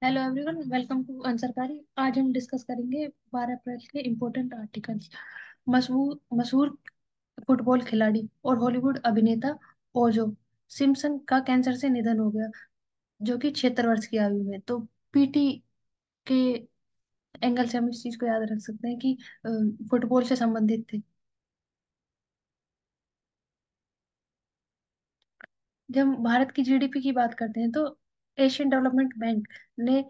Hello everyone, welcome to अनसरकारी। आज हम डिस्कस करेंगे 12 अप्रैल के इम्पोर्टेंट आर्टिकल्स। मशहूर मशहूर फुटबॉल खिलाड़ी और हॉलीवुड अभिनेता ओजो सिम्पसन का कैंसर से निधन हो गया, जो कि 76 वर्ष की आयु में। तो पीटी के एंगल से हम इस चीज को याद रख सकते हैं कि फुटबॉल से संबंधित थे। जब हम भारत की जीडीपी की बात करते हैं तो एशियन डेवलपमेंट बैंक ने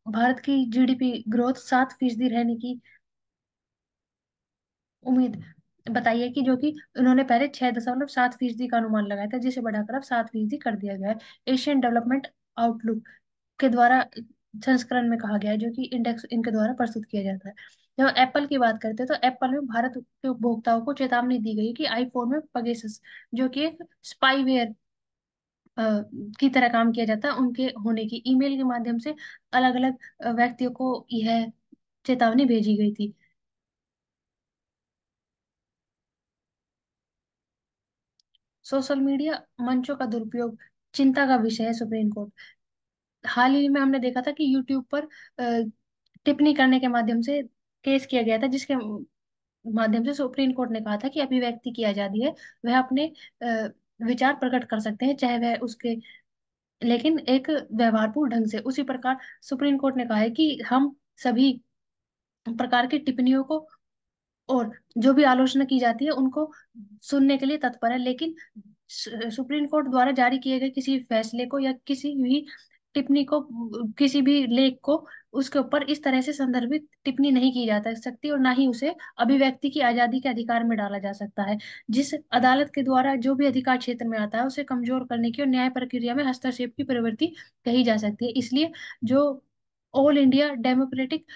भारत की जीडीपी ग्रोथ 7% रहने की उम्मीद बताई है, कि जो कि उन्होंने पहले 6.7% का अनुमान लगाया था, जिसे बढ़ाकर अब 7% कर दिया गया है। एशियन डेवलपमेंट आउटलुक के द्वारा संस्करण में कहा गया है, जो कि इंडेक्स इनके द्वारा प्रस्तुत किया जाता है। जब एप्पल की बात करते हैं तो एप्पल में भारत के उपभोक्ताओं को चेतावनी दी गई कि आईफोन में पगेसस, जो कि एक स्पाईवेयर की तरह काम किया जाता है, उनके होने की ईमेल के माध्यम से अलग अलग व्यक्तियों को यह चेतावनी भेजी गई थी। सोशल मीडिया मंचों का दुरुपयोग चिंता का विषय है। सुप्रीम कोर्ट हाल ही में हमने देखा था कि यूट्यूब पर टिप्पणी करने के माध्यम से केस किया गया था, जिसके माध्यम से सुप्रीम कोर्ट ने कहा था कि अभिव्यक्ति की आजादी है, वह अपने विचार प्रकट कर सकते हैं, चाहे वह उसके, लेकिन एक व्यवहारपूर्ण ढंग से। उसी प्रकार सुप्रीम कोर्ट ने कहा है कि हम सभी प्रकार की टिप्पणियों को और जो भी आलोचना की जाती है उनको सुनने के लिए तत्पर है, लेकिन सुप्रीम कोर्ट द्वारा जारी किए गए किसी फैसले को या किसी भी टिप्पणी को, किसी भी लेख को, उसके ऊपर इस तरह से संदर्भित टिप्पणी नहीं की जा सकती, और ना ही उसे अभिव्यक्ति की आजादी के अधिकार में डाला जा सकता है। जिस अदालत के द्वारा जो भी अधिकार क्षेत्र में आता है उसे कमजोर करने की और न्याय प्रक्रिया में हस्तक्षेप की प्रवृत्ति कही जा सकती है। इसलिए जो all India democratic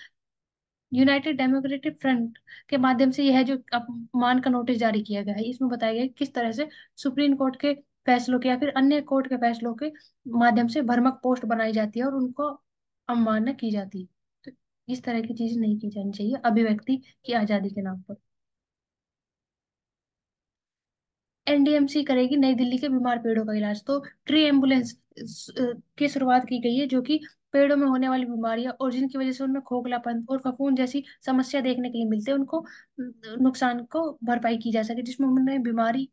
United democratic front के माध्यम से यह जो अपमान का नोटिस जारी किया गया है, इसमें बताया गया है कि किस तरह से सुप्रीम कोर्ट के फैसलों के या फिर अन्य कोर्ट के फैसलों के माध्यम से भ्रामक पोस्ट बनाई जाती है और उनको अवमानना की जाती है। तो इस तरह की चीजें नहीं की जानी चाहिए अभिव्यक्ति की आजादी के नाम पर। एनडीएमसी करेगी नई दिल्ली के बीमार पेड़ों का इलाज। तो ट्री एम्बुलेंस की शुरुआत की गई है, जो कि पेड़ों में होने वाली बीमारियां और जिनकी वजह से उनमें खोखलापन और फफूंद जैसी समस्या देखने के लिए मिलते हैं, उनको नुकसान को भरपाई की जा सके, जिसमें उन्हें बीमारी,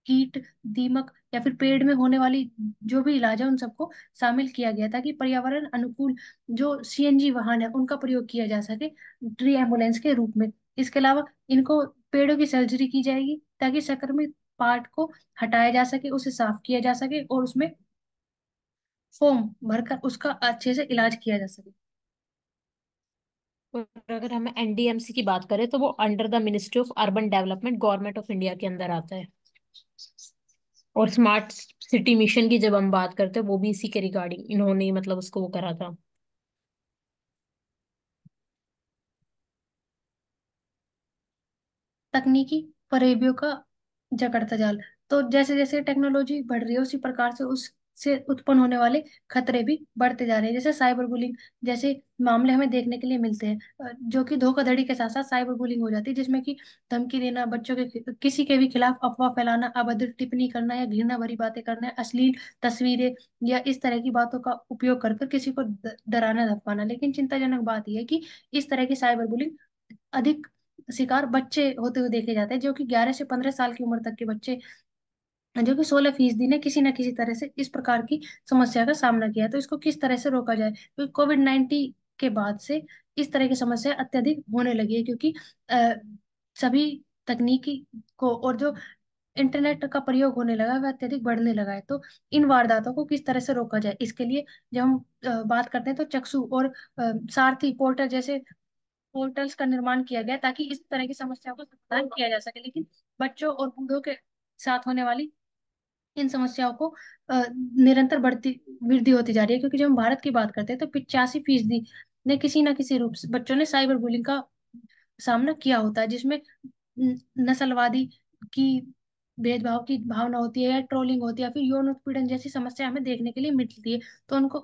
कीट, दीमक या फिर पेड़ में होने वाली जो भी इलाज है उन सबको शामिल किया गया, ताकि पर्यावरण अनुकूल जो सीएनजी वाहन है उनका प्रयोग किया जा सके ट्री एम्बुलेंस के रूप में। इसके अलावा इनको पेड़ों की सर्जरी की जाएगी, ताकि संक्रमित पार्ट को हटाया जा सके, उसे साफ किया जा सके और उसमें फोम भरकर उसका अच्छे से इलाज किया जा सके। और अगर हम एनडीएमसी की बात करें तो वो under the ministry of urban development government of India के अंदर आता है। और स्मार्ट सिटी मिशन की जब हम बात करते हैं वो भी इसी के रिगार्डिंग इन्होंने मतलब उसको वो करा था। तकनीकी फरेबियों का जकड़ता जाल। तो जैसे जैसे टेक्नोलॉजी बढ़ रही है उसी प्रकार से उससे उत्पन्न होने वाले खतरे भी बढ़ते जा रहे हैं। जैसे साइबर बुलिंग जैसे मामले हमें देखने के लिए मिलते हैं, जो कि धोखाधड़ी के साथ साथ साइबर बुलिंग हो जाती है, जिसमें कि धमकी देना, बच्चों के किसी के भी खिलाफ अफवाह फैलाना, अभद्र टिप्पणी करना या घृणा भरी बातें करना, अश्लील तस्वीरें या इस तरह की बातों का उपयोग कर कर किसी को डराना धमकाना। लेकिन चिंताजनक बात यह है कि इस तरह की साइबर बुलिंग अधिक शिकार बच्चे होते हुए देखे जाते हैं, जो कि 11 से 15 साल की उम्र तक के बच्चे, जो कि 16% ने किसी न किसी तरह से इस प्रकार की समस्या का सामना किया है। तो इसको किस तरह से रोका जाए, क्योंकि कोविड-19 के बाद से इस तरह की समस्या अत्यधिक होने लगी है, क्योंकि अ, सभी तकनीकी को और जो इंटरनेट का प्रयोग होने लगा है वह अत्यधिक बढ़ने लगा है। तो इन वारदातों को किस तरह से रोका जाए, इसके लिए जब हम बात करते हैं तो चक्षु और सारथी पोर्टल जैसे पोर्टल्स का निर्माण किया गया, ताकि इस तरह की समस्या को समाधान किया जा सके। लेकिन बच्चों और बूढ़ों के साथ होने वाली इन समस्याओं को निरंतर बढ़ती वृद्धि होती जा रही है, क्योंकि जब हम भारत की बात करते हैं तो 85% ने किसी न किसी रूप से बच्चों ने साइबर बुलिंग का सामना किया होता है, जिसमें नस्लवादी की भेदभाव की भावना होती है, या ट्रोलिंग होती है, या फिर यौन उत्पीड़न जैसी समस्या हमें देखने के लिए मिलती है। तो उनको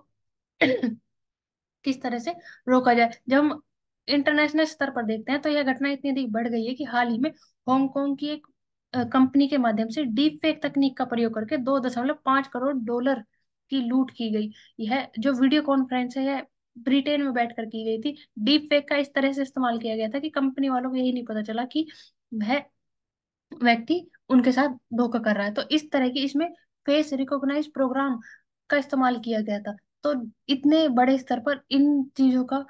किस तरह से रोका जाए। जब हम इंटरनेशनल स्तर पर देखते हैं तो यह घटना इतनी अधिक बढ़ गई है कि हाल ही में हांगकांग की एक कंपनी के माध्यम से डीप फेक तकनीक का प्रयोग करके 2.5 करोड़ डॉलर की लूट की गई। यह जो वीडियो कॉन्फ्रेंस है ब्रिटेन में बैठकर की गई थी। डीप फेक का इस तरह से इस्तेमाल किया गया था कि कंपनी वालों को यही नहीं पता चला कि वह व्यक्ति उनके साथ धोखा कर रहा है। तो इस तरह की इसमें फेस रिकॉग्नाइज प्रोग्राम का इस्तेमाल किया गया था। तो इतने बड़े स्तर पर इन चीजों का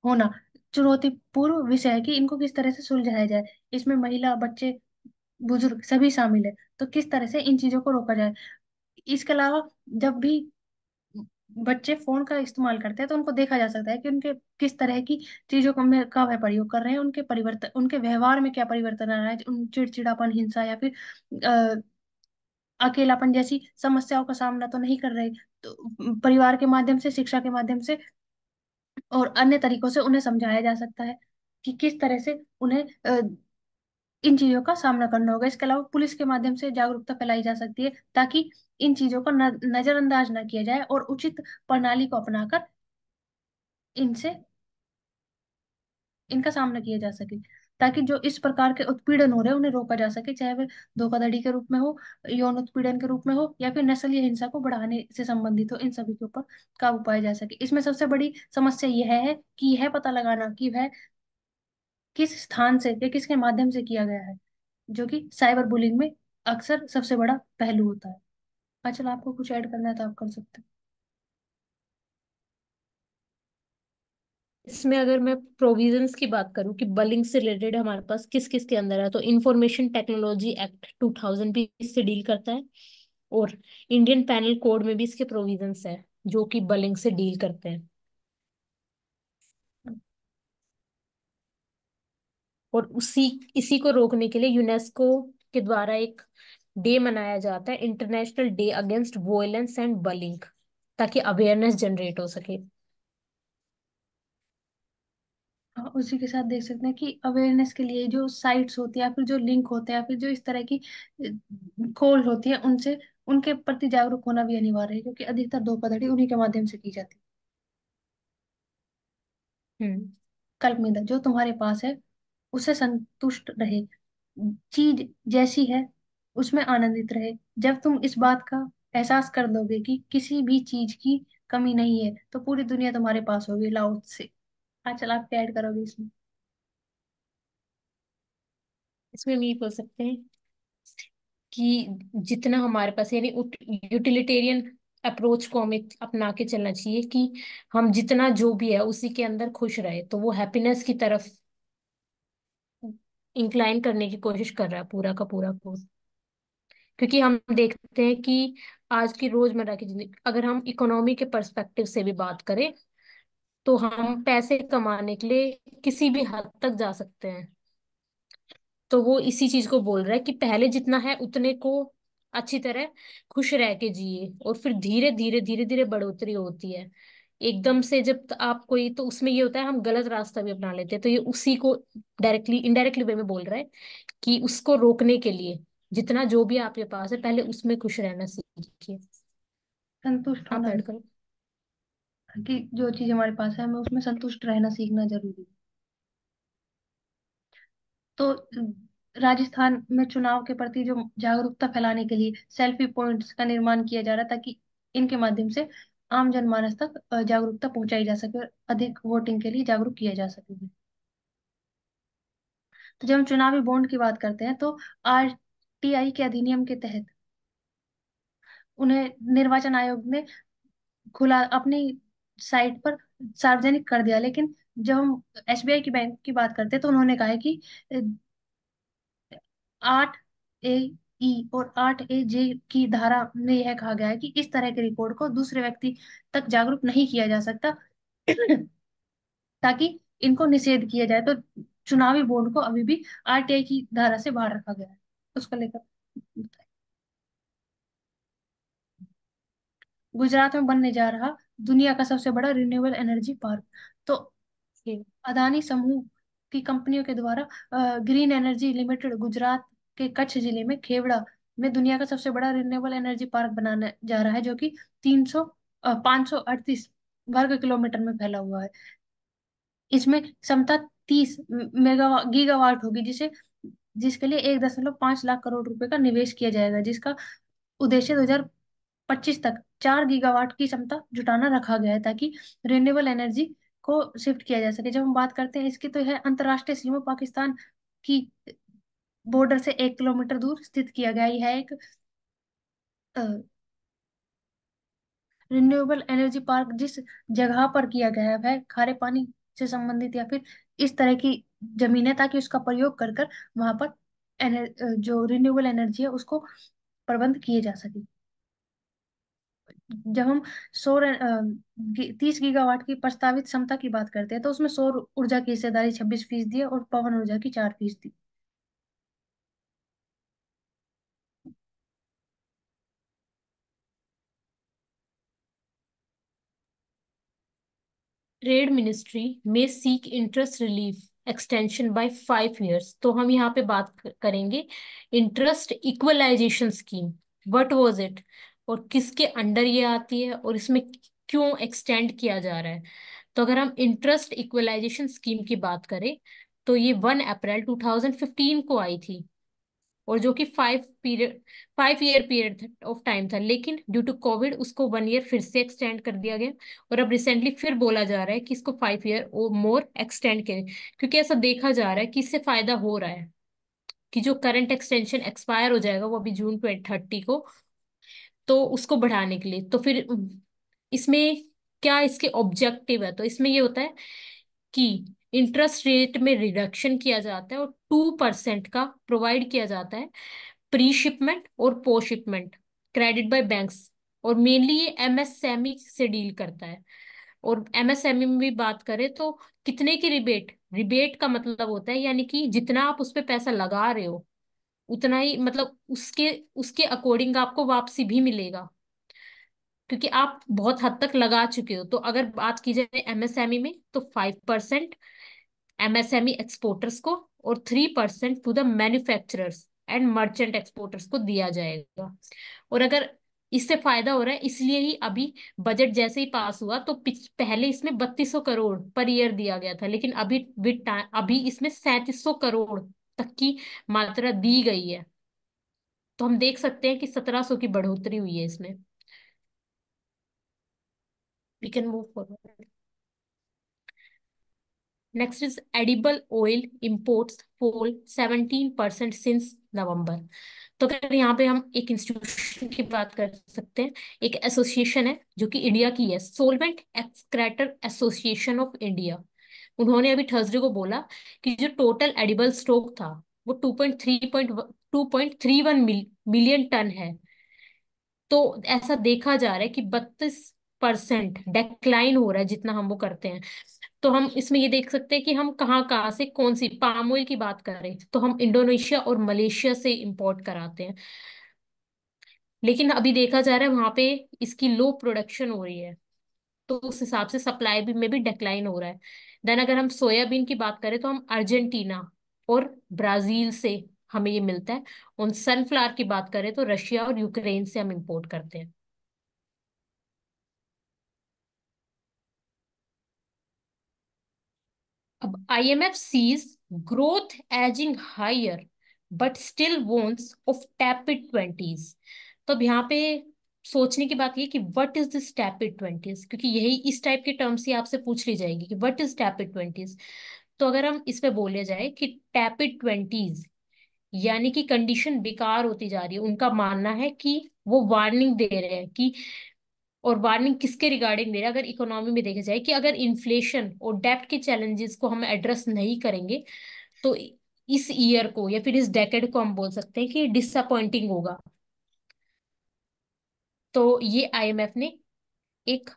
होना चुनौतीपूर्ण विषय है कि इनको किस तरह से सुलझाया जाए। इसमें महिला, बच्चे, बुजुर्ग सभी शामिल है। तो किस तरह से इन चीजों को रोका जाए। इसके अलावा जब भी बच्चे फोन का इस्तेमाल करते हैं तो उनको देखा जा सकता है कि उनके किस तरह की चीजों का वह प्रयोग कर रहे हैं, उनके परिवर्तन, उनके व्यवहार में क्या परिवर्तन आ रहा है, उन चिड़चिड़ापन, हिंसा या फिर अकेलापन जैसी समस्याओं का सामना तो नहीं कर रहे। तो परिवार के माध्यम से, शिक्षा के माध्यम से और अन्य तरीकों से उन्हें समझाया जा सकता है कि किस तरह से उन्हें इन चीजों का सामना करना होगा। इसके अलावा पुलिस के माध्यम से जागरूकता फैलाई जा सकती है ताकि इन चीजों को नजरअंदाज ना किया जाए और उचित प्रणाली को अपनाकर इनसे इनका सामना किया जा सके, ताकि जो इस प्रकार के उत्पीड़न हो रहे हैं उन्हें रोका जा सके, चाहे वह धोखाधड़ी के रूप में हो, यौन उत्पीड़न के रूप में हो, या फिर नस्ल या हिंसा को बढ़ाने से संबंधित हो। इन सभी के ऊपर काबू पाया जा सके। इसमें सबसे बड़ी समस्या यह है कि यह पता लगाना कि वह किस स्थान से या किसके माध्यम से किया गया है, जो कि साइबर बुलिंग में अक्सर सबसे बड़ा पहलू होता है। अच्छा, आपको कुछ ऐड करना है तो आप कर सकते इसमें अगर मैं प्रोविजंस की बात करूं कि बलिंग से रिलेटेड हमारे पास किस किस के अंदर है, तो इंफॉर्मेशन टेक्नोलॉजी एक्ट 2000 भी इससे डील करता है, और इंडियन पैनल कोड में भी इसके प्रोविजंस है जो कि बलिंग से डील करते हैं। हैं। और उसी इसी को रोकने के लिए यूनेस्को के द्वारा एक डे मनाया जाता है, इंटरनेशनल डे अगेंस्ट वोयलेंस एंड बलिंग, ताकि अवेयरनेस जनरेट हो सके। हाँ, उसी के साथ देख सकते हैं कि अवेयरनेस के लिए जो साइट्स होती है या फिर जो लिंक होते हैं या फिर जो इस तरह की खोज होती है, उनसे उनके प्रति जागरूक होना भी अनिवार्य है, क्योंकि अधिकतर धोखाधड़ी उन्हीं के माध्यम से की जाती है। हम्म। कल्पनिदा जो तुम्हारे पास है उसे संतुष्ट रहे, चीज जैसी है उसमें आनंदित रहे। जब तुम इस बात का एहसास कर लोगे कि किसी भी चीज की कमी नहीं है, तो पूरी दुनिया तुम्हारे पास होगी। लाओ से। हाँ, चल आप क्या ऐड करोगे इसमें। इसमें हम ये बोल सकते हैं कि जितना हमारे पास, यानी यूटिलिटेरियन अप्रोच को हमें अपना के चलना चाहिए कि हम जितना जो भी है उसी के अंदर खुश रहे, तो वो हैप्पीनेस की तरफ इंक्लाइन करने की कोशिश कर रहा है पूरा का पूरा कोर्स। क्योंकि हम देखते हैं कि आज की रोजमर्रा की जिंदगी, अगर हम इकोनॉमी के पर्सपेक्टिव से भी बात करें, तो हम पैसे कमाने के लिए किसी भी हद तक जा सकते हैं। तो वो इसी चीज को बोल रहा है कि पहले जितना है उतने को अच्छी तरह खुश रह के जिए, और फिर धीरे धीरे धीरे धीरे बढ़ोतरी होती है। एकदम से जब आप कोई, तो उसमें ये होता है हम गलत रास्ता भी अपना लेते हैं, तो ये उसी को डायरेक्टली इनडायरेक्टली वे में बोल रहा है कि उसको रोकने के लिए जितना जो भी आपके पास है पहले उसमें खुश रहना सीखिए। संतुष्ट आप होना ऐड करो। कि जो चीज हमारे पास है हमें उसमें संतुष्ट रहना सीखना जरूरी है। तो राजस्थान में चुनाव के प्रति जो जागरूकता फैलाने के लिए सेल्फी पॉइंट्स का निर्माण किया जा रहा है, ताकि इनके माध्यम से आम जनमानस तक जागरूकता पहुंचाई जा सके और अधिक वोटिंग के लिए जागरूक किया जा सके। तो जब हम चुनावी बॉन्ड की बात करते हैं तो आरटीआई के अधिनियम के तहत उन्हें निर्वाचन आयोग ने खुला अपनी साइट पर सार्वजनिक कर दिया। लेकिन जब हम एसबीआई की बैंक की बात करते हैं तो उन्होंने कहा है कि 8 ए और 8 ए जे की धारा में यह कहा गया है कि इस तरह के रिकॉर्ड को दूसरे व्यक्ति तक जागरूक नहीं किया जा सकता ताकि इनको निषेध किया जाए। तो चुनावी बॉन्ड को अभी भी आरटीआई की धारा से बाहर रखा गया है। उसको लेकर गुजरात में बनने जा रहा दुनिया का सबसे बड़ा रिन्यूएबल एनर्जी पार्क। तो ठीक। अदानी समूह की कंपनियों के द्वारा ग्रीन एनर्जी लिमिटेड गुजरात के कच्छ जिले में खेवड़ा में दुनिया का सबसे बड़ा रिन्यूएबल एनर्जी पार्क बनाने जा रहा है, जो कि 538 वर्ग किलोमीटर में फैला हुआ है। इसमें क्षमता 30 गीगावाट होगी, जिसके लिए 1.5 लाख करोड़ रुपए का निवेश किया जाएगा, जिसका उद्देश्य तक 4 गीगावाट की क्षमता जुटाना रखा गया है, ताकि रिन्यूएबल एनर्जी को शिफ्ट किया जा सके। जब हम बात करते हैं इसकी, तो यह अंतर्राष्ट्रीय सीमा पाकिस्तान की बॉर्डर से 1 किलोमीटर दूर स्थित किया गया है। यह एक रिन्यूएबल एनर्जी पार्क जिस जगह पर किया गया है वह खारे पानी से संबंधित या फिर इस तरह की जमीन है, ताकि उसका प्रयोग कर कर वहां पर जो रिन्यूएबल एनर्जी है उसको प्रबंध किए जा सके। जब हम 30 गीगावाट की प्रस्तावित क्षमता की बात करते हैं, तो उसमें सौर ऊर्जा की हिस्सेदारी 26% है और पवन ऊर्जा की 4%। ट्रेड मिनिस्ट्री में seek interest relief extension by 5 years। तो हम यहाँ पे बात करेंगे interest equalisation scheme. What was it, और किसके अंडर ये आती है, और इसमें क्यों एक्सटेंड किया जा रहा है। तो अगर हम इंटरेस्ट इक्वलाइजेशन स्कीम की बात करें, तो ये 1 अप्रैल 2015 को आई थी, और जो कि 5 ईयर पीरियड ऑफ टाइम था, लेकिन ड्यू टू कोविड उसको 1 ईयर फिर से एक्सटेंड कर दिया गया। और अब रिसेंटली फिर बोला जा रहा है कि इसको 5 ईयर और मोर एक्सटेंड करें, क्योंकि ऐसा देखा जा रहा है कि इससे फायदा हो रहा है कि जो करंट एक्सटेंशन एक्सपायर हो जाएगा वो अभी जून 2030 को, तो उसको बढ़ाने के लिए। तो फिर इसमें क्या इसके ऑब्जेक्टिव है, तो इसमें ये होता है कि इंटरेस्ट रेट में रिडक्शन किया जाता है और 2% का प्रोवाइड किया जाता है प्री शिपमेंट और post shipment credit by banks. और मेनली ये एमएसएमई से डील करता है। और एमएसएमई में भी बात करें तो कितने की रिबेट, रिबेट का मतलब होता है यानी कि जितना आप उस पे पैसा लगा रहे हो उतना ही, मतलब उसके उसके अकॉर्डिंग आपको वापसी भी मिलेगा, क्योंकि आप बहुत हद तक लगा चुके हो। तो अगर बात की जाए एमएसएमई में, तो 5% एमएसएमई एक्सपोर्टर्स को और 3% to the manufacturers and merchant exporters को दिया जाएगा। और अगर इससे फायदा हो रहा है, इसलिए ही अभी बजट जैसे ही पास हुआ तो पहले इसमें 3200 करोड़ पर ईयर दिया गया था, लेकिन अभी विद टाइम अभी इसमें 3700 करोड़ तक की मात्रा दी गई है। तो हम देख सकते हैं कि 1700 की बढ़ोतरी हुई है इसमें। We can move forward. Next is edible oil imports fall 17% since November. तो अगर यहाँ पे हम एक इंस्टीट्यूशन की बात कर सकते हैं, एक एसोसिएशन है जो कि इंडिया की है, सोलवेंट एक्सक्रैटर एसोसिएशन ऑफ इंडिया। उन्होंने अभी थर्सडे को बोला कि जो टोटल एडिबल स्टॉक था वो 2.31 मिलियन टन है। तो ऐसा देखा जा रहा है कि 32% डेक्लाइन हो रहा है जितना हम वो करते हैं। तो हम इसमें ये देख सकते हैं कि हम कहाँ कहाँ से, कौन सी पाम ऑयल की बात करें तो हम इंडोनेशिया और मलेशिया से इंपोर्ट कराते हैं, लेकिन अभी देखा जा रहा है वहां पे इसकी लो प्रोडक्शन हो रही है, तो उस हिसाब से सप्लाई भी में भी डिक्लाइन हो रहा है। देन अगर हम सोयाबीन की बात करें तो हम अर्जेंटीना और ब्राजील से हमें ये मिलता है। और सनफ्लावर की बात करें तो रशिया और यूक्रेन से हम इंपोर्ट करते हैं। अब IMF sees growth edging higher but still warns of tepid 20s। तो अब यहाँ पे सोचने की बात ये कि व्हाट इज दिस टैपिड 20s, क्योंकि यही इस टाइप के टर्म्स ही आपसे पूछ ली जाएगी कि व्हाट इज टैपिड 20s। तो अगर हम इस पे बोले जाए कि टैपिड 20s यानी कि कंडीशन बेकार होती जा रही है, उनका मानना है कि वो वार्निंग दे रहे हैं कि, और वार्निंग किसके रिगार्डिंग दे रहा है, अगर इकोनॉमी में देखा जाए कि अगर इन्फ्लेशन और डेब्ट के चैलेंजेस को हम एड्रेस नहीं करेंगे तो इस ईयर को या फिर इस डेकेड को हम बोल सकते हैं कि डिसअपॉइंटिंग होगा। तो ये IMF ने एक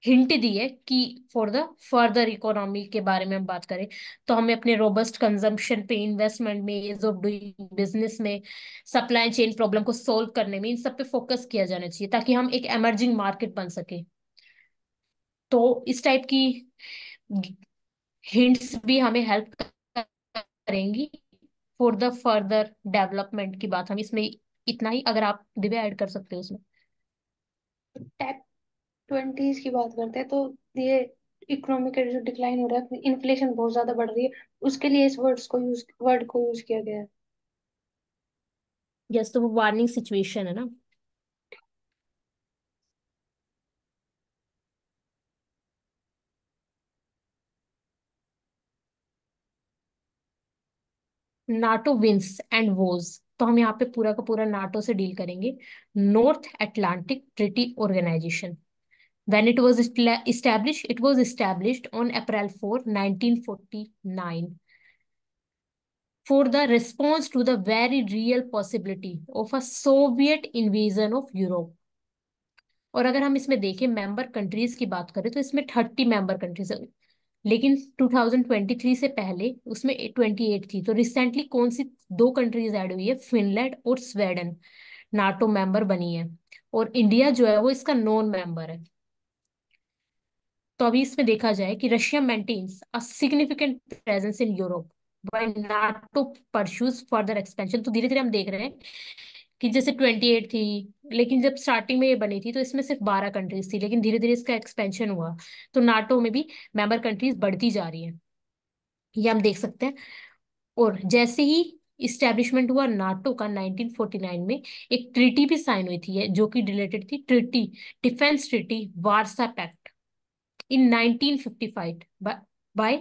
हिंट दी है कि फॉर द फर्दर इकोनॉमी के बारे में हम बात करें तो हमें अपने रोबस्ट कंजम्पशन पे, इन्वेस्टमेंट में, एज ऑफ डूइंग बिजनेस में, सप्लाई चेन प्रॉब्लम को सॉल्व करने में, इन सब पे फोकस किया जाना चाहिए ताकि हम एक एमर्जिंग मार्केट बन सके। तो इस टाइप की हिंट्स भी हमें हेल्प करेंगी फॉर द फर्दर डेवलपमेंट की बात। हम इसमें इतना ही, अगर आप दिव्या ऐड कर सकते हो उसमें। टेक 20s की बात करते हैं, तो ये इकोनॉमी का जो डिक्लाइन हो रहा है, इन्फ्लेशन बहुत ज्यादा बढ़ रही है, उसके लिए इस वर्ड को यूज किया गया है। यस, तो वो वार्निंग सिचुएशन है ना। नाटो विंस एंड वोज, तो हम यहाँ पे पूरा का पूरा नाटो से डील करेंगे। North Atlantic treaty organisation, when it was established, it was established on April 4, 1949, for the response to the very real possibility of a Soviet invasion of Europe. और अगर हम इसमें देखें मेंबर कंट्रीज की बात करें तो इसमें 30 मेंबर कंट्रीज, लेकिन 2023 से पहले उसमें 28 थी। तो रिसेंटली कौन सी दो कंट्रीज ऐड हुई है, फिनलैंड और स्वीडन, नाटो मेंबर बनी है। और इंडिया जो है वो इसका नॉन मेंबर है। तो अभी इसमें देखा जाए कि Russia maintains a significant presence in Europe while NATO pursues further expansion. तो धीरे धीरे हम देख रहे हैं कि जैसे 28 थी, लेकिन जब स्टार्टिंग में ये बनी थी तो इसमें सिर्फ 12 कंट्रीज थी, लेकिन धीरे धीरे इसका एक्सपेंशन हुआ। तो नाटो में भी मेंबर कंट्रीज बढ़ती जा रही हैं, ये हम देख सकते हैं। और जैसे ही इस्टेब्लिशमेंट हुआ नाटो का 1949 में, एक ट्रीटी भी साइन हुई थी जो कि रिलेटेड थी, treaty, defence treaty, Warsaw pact in 1955 by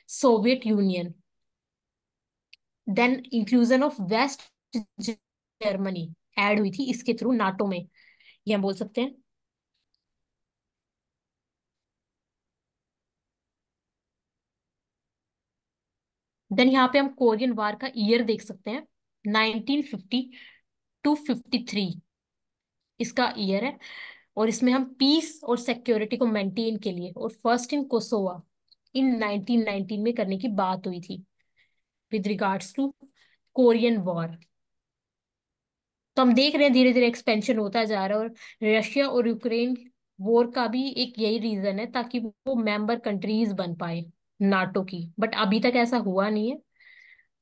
Soviet Union. Then inclusion of West Germany add हुई थी इसके थ्रू नाटो में, ये हम बोल सकते हैं। देन यहाँ पे हम कोरियन वार का ईयर देख सकते हैं, 1950 टू 53 इसका ईयर है। और इसमें हम पीस और सिक्योरिटी को मेंटेन के लिए और फर्स्ट इन कोसोवा इन 1919 में करने की बात हुई थी with regards to Korean war. तो हम देख रहे हैं धीरे धीरे एक्सपेंशन होता जा रहा है। और रशिया और यूक्रेन वॉर का भी एक यही रीजन है, ताकि वो मेंबर कंट्रीज बन पाए नाटो की, बट अभी तक ऐसा हुआ नहीं है।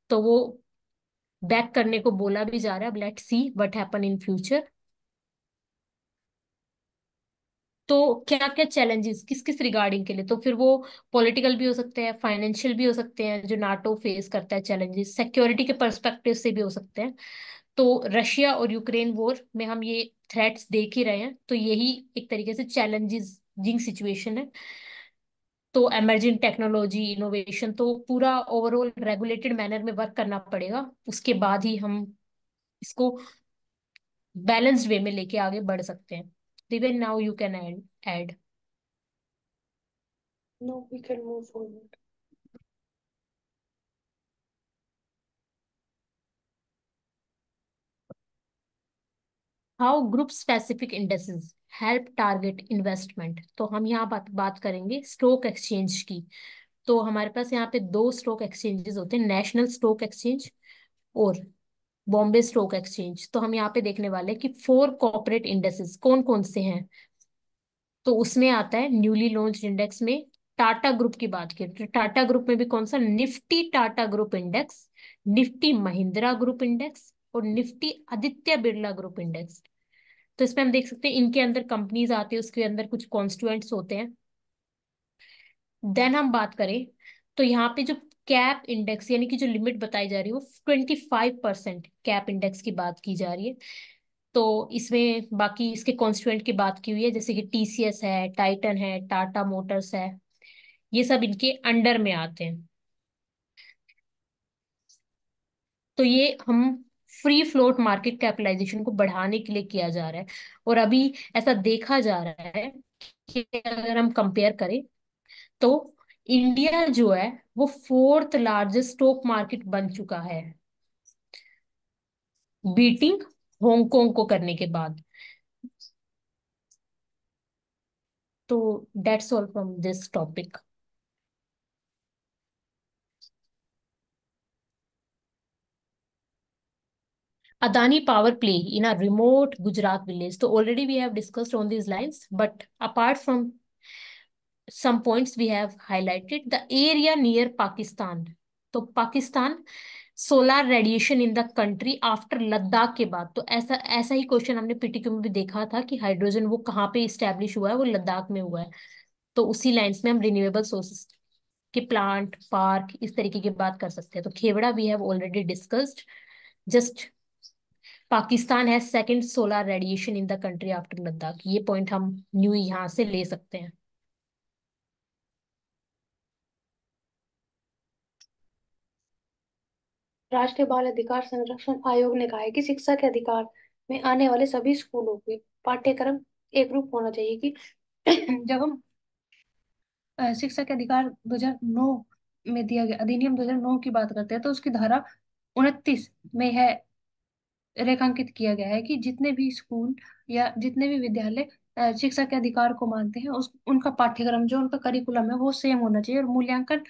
तो वो बैक करने को बोला भी जा रहा है। अब let's see what happen in future. तो क्या क्या चैलेंजेस किस किस रिगार्डिंग के लिए, तो फिर वो पॉलिटिकल भी हो सकते हैं, फाइनेंशियल भी हो सकते हैं जो नाटो फेस करता है चैलेंजेस, सिक्योरिटी के पर्सपेक्टिव से भी हो सकते हैं। तो रशिया और यूक्रेन वॉर में हम ये थ्रेट्स देख ही रहे हैं, तो यही एक तरीके से चैलेंजिंग सिचुएशन है। तो एमर्जिंग टेक्नोलॉजी, इनोवेशन, तो पूरा ओवरऑल रेगुलेटेड मैनर में वर्क करना पड़ेगा, उसके बाद ही हम इसको बैलेंस्ड वे में लेके आगे बढ़ सकते हैं। Divya, now you can add. No, we can move forward. How group specific indexes help target investment. तो हम यहाँ बात करेंगे स्टॉक एक्सचेंज की। तो हमारे पास यहाँ पे दो स्टॉक एक्सचेंजेस होते हैं, नेशनल स्टॉक एक्सचेंज और बॉम्बे स्टॉक एक्सचेंज। तो हम यहाँ पे देखने वाले हैं कि 4 कॉर्पोरेट इंडेक्सेस कौन कौन से हैं। तो उसमें आता है न्यूली लॉन्च इंडेक्स में टाटा ग्रुप की बात करें तो टाटा ग्रुप में भी कौन सा, Nifty Tata group index, Nifty Mahindra group index और Nifty Aditya Birla group index. तो इसमें हम देख सकते हैं इनके अंदर कंपनीज आती है, उसके अंदर कुछ कॉन्स्टिट्यूएंट्स होते हैं। देन हम बात करें तो यहाँ पे जो कैप इंडेक्स यानी कि जो लिमिट बताई जा रही है वो 25% कैप इंडेक्स की बात की जा रही है। तो इसमें बाकी इसके कॉन्स्टिट्यूएंट की बात की हुई है, जैसे कि टीसीएस है, टाइटन है, टाटा मोटर्स है, ये सब इनके अंडर में आते हैं। तो ये हम फ्री फ्लोट मार्केट कैपिटलाइजेशन को बढ़ाने के लिए किया जा रहा है। और अभी ऐसा देखा जा रहा है कि अगर हम कंपेयर करें तो इंडिया जो है वो फोर्थ लार्जेस्ट स्टॉक मार्केट बन चुका है, बीटिंग हांगकांग को करने के बाद। तो that's all from this topic. Adani power play in a remote Gujarat village. So already we have discussed on these lines, but apart from some points we have highlighted the area near Pakistan. तो Pakistan solar radiation in the country after Ladakh के बाद, तो ऐसा ऐसा ही question हमने पीटीक्यू में भी देखा था कि हाइड्रोजन वो कहाँ पे इस्टेब्लिश हुआ है, वो लद्दाख में हुआ है। तो उसी लाइंस में हम रिन्यूएबल सोर्सेस के प्लांट पार्क इस तरीके की बात कर सकते हैं। तो Khewra we have already discussed. Just Pakistan है second solar radiation in the country after Ladakh, ये पॉइंट हम न्यू यहाँ से ले सकते हैं। राष्ट्रीय बाल अधिकार संरक्षण आयोग ने कहा है कि शिक्षा के अधिकार में आने वाले सभी स्कूलों के पाठ्यक्रम एक रूप होना चाहिए। कि जब हम शिक्षा के अधिकार 2009 में दिया गया अधिनियम 2009 की बात करते हैं, तो उसकी धारा 29 में है रेखांकित किया गया है कि जितने भी स्कूल या जितने भी विद्यालय शिक्षा के अधिकार को मानते हैं, उस उनका पाठ्यक्रम जो उनका करिकुलम है वो सेम होना चाहिए, और मूल्यांकन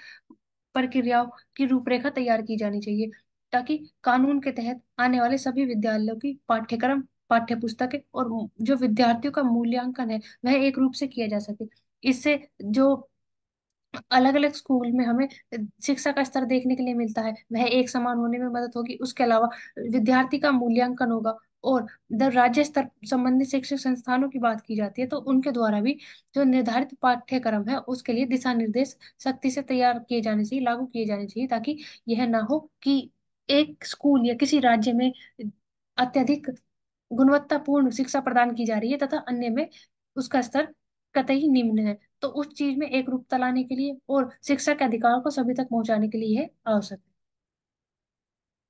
प्रक्रियाओं की रूपरेखा तैयार की जानी चाहिए, ताकि कानून के तहत आने वाले सभी विद्यालयों की पाठ्यक्रम, पाठ्य पुस्तकें और जो विद्यार्थियों का मूल्यांकन है वह एक रूप से किया जा सके। इससे जो अलग अलग स्कूल में हमें शिक्षा का स्तर देखने के लिए मिलता है वह एक समान होने में मदद होगी। उसके अलावा विद्यार्थी का मूल्यांकन होगा, और जब राज्य स्तर संबंधित शिक्षण संस्थानों की बात की जाती है तो उनके द्वारा भी जो निर्धारित पाठ्यक्रम है उसके लिए दिशा निर्देश सख्ती से तैयार किए जाने चाहिए, लागू किए जाने चाहिए, ताकि यह ना हो कि एक स्कूल या किसी राज्य में अत्यधिक गुणवत्तापूर्ण शिक्षा प्रदान की जा रही है तथा अन्य में उसका स्तर कतई निम्न है। तो उस चीज में एक रूपता लाने के लिए और शिक्षा के अधिकार को सभी तक पहुंचाने के लिए यह आवश्यक है।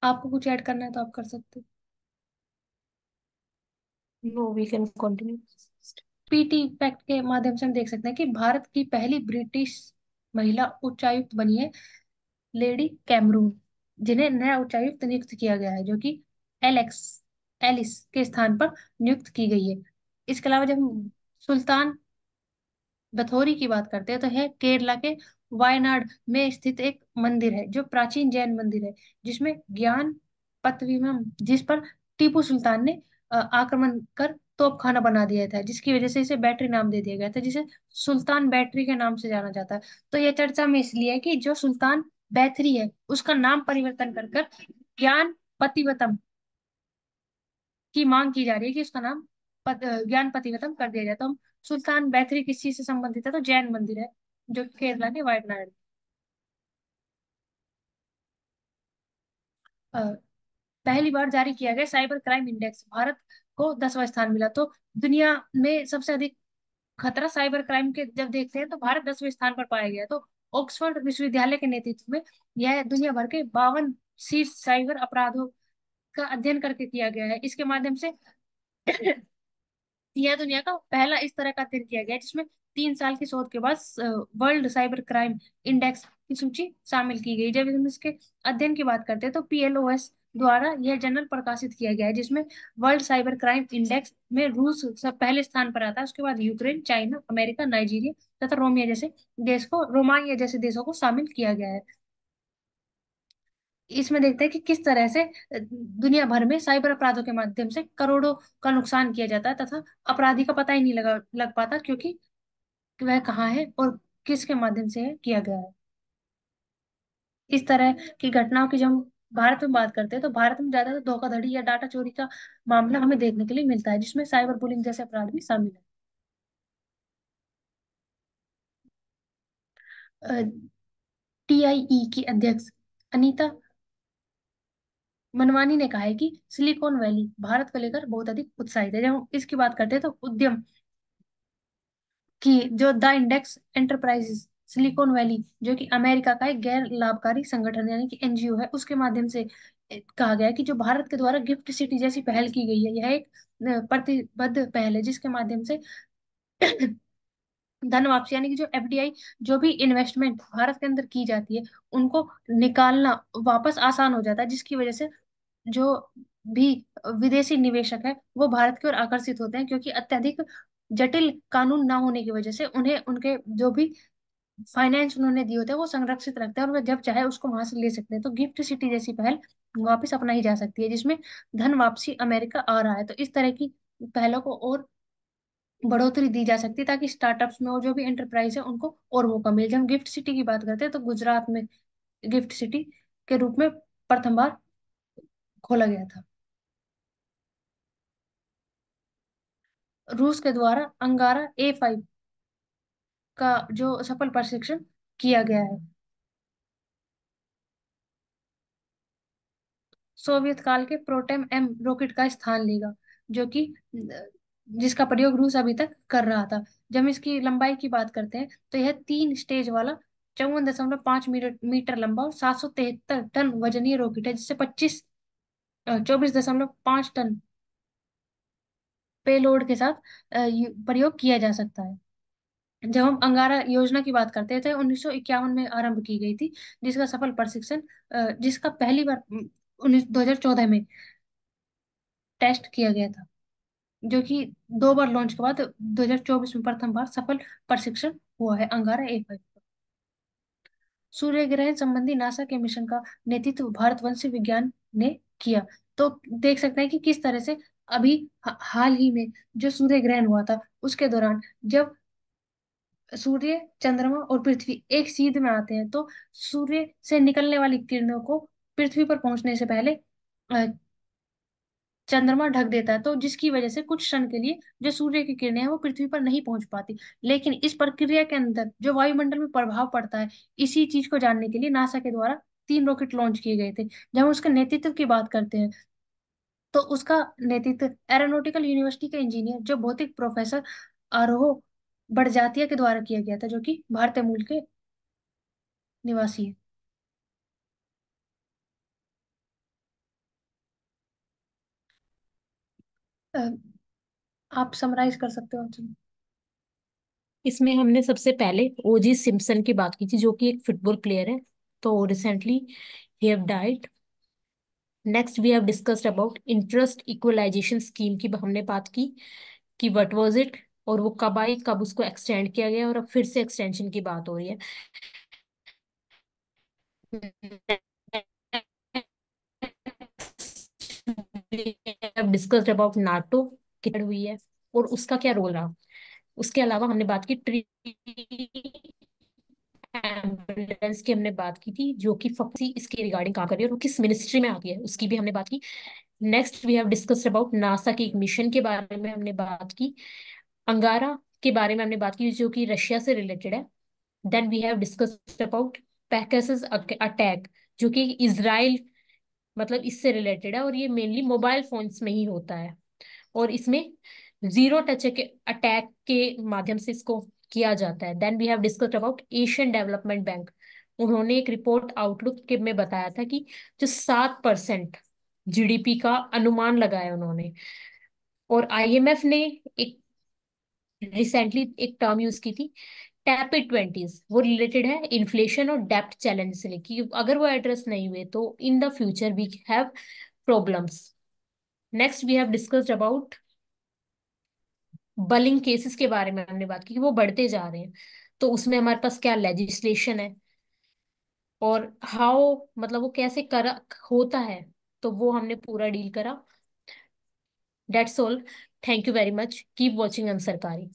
आपको कुछ ऐड करना है तो आप कर सकते हो। No, we can continue. PT pact के माध्यम से हम देख सकते हैं कि भारत की पहली ब्रिटिश महिला उच्चायुक्त बनी है लेडी कैमरून, जिन्हें नया उच्चायुक्त नियुक्त किया गया है, जो कि एलेक्स एलिस के स्थान पर नियुक्त की गई है। इसके अलावा जब हम सुल्तान बथौरी की बात करते हैं तो है केरला के वायनाड में स्थित एक मंदिर है जो प्राचीन जैन मंदिर है, जिसमें ज्ञान पतविमम, जिस पर टीपू सुल्तान ने आक्रमण कर तोपखाना बना दिया था, जिसकी वजह से इसे बैटरी नाम दे दिया गया था, जिसे सुल्तान बैटरी के नाम से जाना जाता है। तो यह चर्चा में इसलिए है कि जो सुल्तान बैतरी है उसका नाम परिवर्तन कर कर ज्ञान पतिवतम की मांग की जा रही है कि उसका नाम ज्ञान पतिवतम कर दिया जाए। तो हम सुल्तान बैतरी किस चीज से संबंधित है, तो जैन मंदिर है जो कि केरला के वायनाड। अ, पहली बार जारी किया गया साइबर क्राइम इंडेक्स, भारत को 10वां स्थान मिला। तो दुनिया में सबसे अधिक खतरा साइबर क्राइम के जब देखते हैं तो भारत 10वें स्थान पर पाया गया। तो ऑक्सफोर्ड विश्वविद्यालय के नेतृत्व में यह दुनिया भर के 52 शीर्ष साइबर अपराधों का अध्ययन करके किया गया है। इसके माध्यम से यह दुनिया का पहला इस तरह का अध्ययन किया गया है जिसमें 3 साल की शोध के बाद वर्ल्ड साइबर क्राइम इंडेक्स की सूची शामिल की गई। जब हम इसके अध्ययन की बात करते हैं तो पीएलओएस द्वारा यह जर्नल प्रकाशित किया गया है, जिसमें वर्ल्ड साइबर क्राइम इंडेक्स में रूस सब पहले स्थान पर आता है, उसके बाद यूक्रेन, चाइना, अमेरिका, नाइजीरिया तथा रोमानिया जैसे देश को रोमानिया जैसे देशों को शामिल किया गया है। इसमें देखते हैं कि किस तरह से दुनिया भर में साइबर अपराधों के माध्यम से करोड़ों का नुकसान किया जाता है तथा अपराधी का पता ही नहीं लग पाता, क्योंकि वह कहाँ है और किसके माध्यम से किया गया है। इस तरह की घटनाओं की जब हम भारत में बात करते हैं तो भारत में ज्यादातर धोखाधड़ी या डाटा चोरी का मामला हमें देखने के लिए मिलता है, जिसमें साइबर बुलिंग जैसे अपराध भी शामिल है। टीआईई की अध्यक्ष अनीता मनवानी ने कहा है कि सिलिकॉन वैली भारत को लेकर बहुत अधिक उत्साहित है। जब हम इसकी बात करते हैं तो उद्यम की जो the index enterprises silicon valley, जो कि अमेरिका का एक गैर लाभकारी संगठन यानी कि एनजीओ है, उसके माध्यम से कहा गया है कि जो भारत के द्वारा गिफ्ट सिटी जैसी पहल की गई है यह एक प्रतिबद्ध पहल है, जिसके माध्यम से धन वापसी यानी कि जो एफडीआई, जो भी इन्वेस्टमेंट भारत के अंदर की जाती है उनको निकालना वापस आसान हो जाता है, जिसकी वजह से जो भी विदेशी निवेशक है वो भारत की ओर आकर्षित होते हैं, क्योंकि अत्यधिक जटिल कानून ना होने की वजह से उन्हें उनके जो भी फाइनेंस उन्होंने दिए होते हैं वो संरक्षित रखते हैं, और वे जब चाहे उसको वहां से ले सकते हैं। तो गिफ्ट सिटी जैसी पहल वापस अपनाई जा सकती है, जिसमें धन वापसी अमेरिका आ रहा है। तो इस तरह की पहलों को और बढ़ोतरी दी जा सकती है, ताकि स्टार्टअप्स में और जो भी एंटरप्राइज है उनको और मौका मिले। जब हम गिफ्ट सिटी की बात करते हैं तो गुजरात में गिफ्ट सिटी के रूप में प्रथम बार खोला गया था। रूस के द्वारा अंगारा A5 का जो सफल प्रशिक्षण किया गया है, सोवियत काल के प्रोटेम एम रॉकेट का स्थान लेगा, जो कि जिसका प्रयोग रूस अभी तक कर रहा था। जब हम इसकी लंबाई की बात करते हैं तो यह 3 स्टेज वाला 54.5 मीटर लंबा और 773 टन वजनीय रॉकेट है, जिससे 24.5 टन पेलोड के साथ प्रयोग किया जा सकता है। जब हम अंगारा योजना की बात करते थे, 1951 में आरंभ की गई थी, जिसका सफल प्रशिक्षण जिसका पहली बार 2014 में टेस्ट किया गया था, जो कि 2 बार लॉन्च के बाद 2024 में प्रथम बार सफल प्रशिक्षण हुआ है अंगारा A5। सूर्य ग्रहण संबंधी नासा के मिशन का नेतृत्व भारतवंशी विज्ञान ने किया। तो देख सकते हैं कि किस तरह से अभी हाल ही में जो सूर्य ग्रहण हुआ था, उसके दौरान जब सूर्य, चंद्रमा और पृथ्वी एक सीध में आते हैं, तो सूर्य से निकलने वाली किरणों को पृथ्वी पर पहुंचने से पहले अ, चंद्रमा ढक देता है, तो जिसकी वजह से कुछ क्षण के लिए जो सूर्य की किरणें हैं वो पृथ्वी पर नहीं पहुंच पाती। लेकिन इस प्रक्रिया के अंदर जो वायुमंडल में प्रभाव पड़ता है, इसी चीज को जानने के लिए नासा के द्वारा 3 रॉकेट लॉन्च किए गए थे। जब हम उसके नेतृत्व की बात करते हैं, तो उसका नेतृत्व एरोनॉटिकल यूनिवर्सिटी के इंजीनियर, जो भौतिक प्रोफेसर आरोह बड़जात्या के द्वारा किया गया था, जो कि भारतीय मूल के निवासी है। अ, आप समराइज कर सकते हो अर्जुन? इसमें हमने सबसे पहले ओजी सिम्पसन की बात की थी, जो कि एक फुटबॉल प्लेयर है, तो रिसेंटली ही have died. Next we have discussed about interest equalisation scheme की हमने बात की कि व्हाट वाज इट, और वो कब आई, कब उसको एक्सटेंड किया गया, और अब फिर से एक्सटेंशन की बात हो रही है। डिस्कस्ड अबाउट नाटो कितनी हुई है और उसका क्या रोल रहा। उसके अलावा हमने बात की ट्री एम्बुलेंस की, हमने बात की थी, जो कि फक्सी इसके रिगार्डिंग काम कर रही है और वो किस मिनिस्ट्री में आती है, उसकी भी हमने बात की। Next we have discussed about NASA के एक मिशन के बारे में हमने बात की। अंगारा के बारे में हमने बात की, जो कि रशिया से रिलेटेड है। Then we have discussed about pagers attack, जो कि इसराइल, मतलब इससे रिलेटेड है, और ये मेनली मोबाइल फोन्स में ही होता है, और इसमें जीरो टच अटैक के माध्यम से इसको किया जाता है। Then we have discussed about Asian development bank. उन्होंने एक रिपोर्ट आउटलुक के में बताया था कि जो 7% जीडीपी का अनुमान लगाया उन्होंने, और आईएमएफ ने एक रिसेंटली एक टर्म यूज की थी, टैपिड 20s, वो रिलेटेड है इन्फ्लेशन और डेप्ट चैलेंज से लेके, कि अगर वो एड्रेस नहीं हुए तो in the future we have problems. Next we have discussed about bullying cases के बारे में हमने बात की कि वो बढ़ते जा रहे हैं, तो उसमें हमारे पास क्या लेजिस्लेशन है, और हाउ, मतलब वो कैसे कर होता है, तो वो हमने पूरा डील करा। That's all. Thank you very much, keep watching सरकारी।